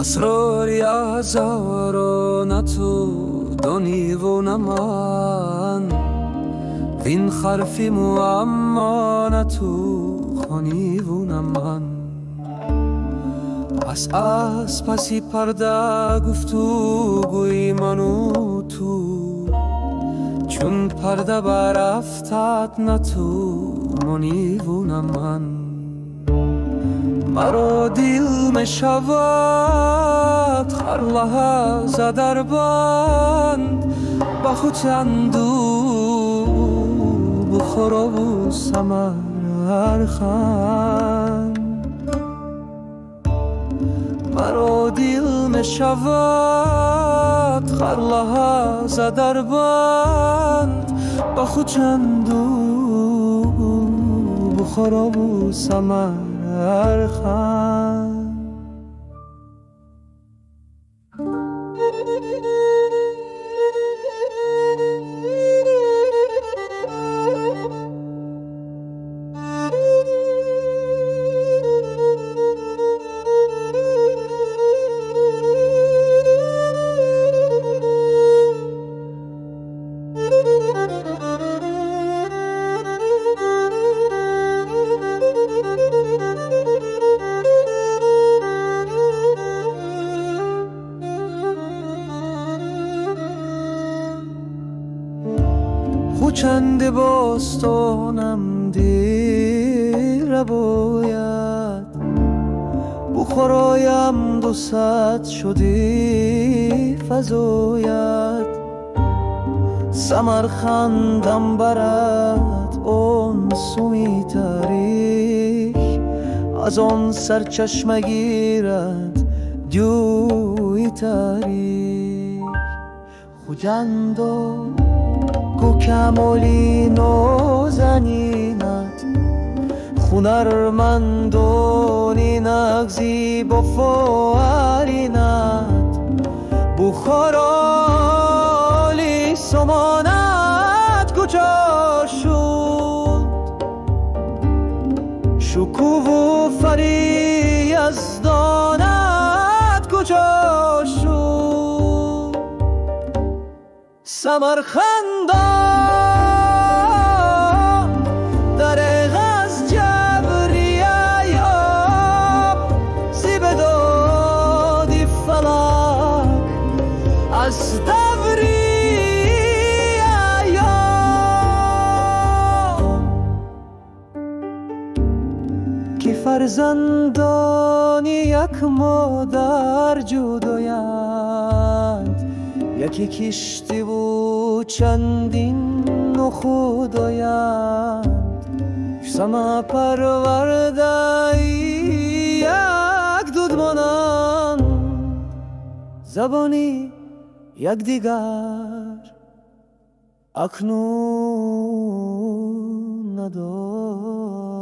اسراری هزار و نه تو دانی و نه من، وین حرفی معما نه تو خانی و نه من. از پسی پرده گفتگوی من و تو، چون پرده برافتد نه تو منی و نه من. مرا دل می شود هر لحظه در بند، به خود اندوه بخور و ثمر خند. مرا دل می شود هر لحظه در بند، به خود اندوه بخور و ثمر خند. چند باستانم دیر باید، بخورایم دو صد شدی فزاید. سمرخندم برد اون سومی تاریخ، از آن سرچشمه گیرد جوی تاریخ. خودندو گو کمالی نازنینت، هنرمندانی نغزی با فارینت. بخارالی سمانت کجا شد، شکوه و فری از دانت کجا شد. سمرخندان دریغ از جبری ایام، زیب دادی فلک از دوری ایام. که فرزندان یک مادر جدایند، یکی کشتی و چندین نخودایند. سما پرورده یک دودمانند، زبانی یک دیگر اکنون ندانند.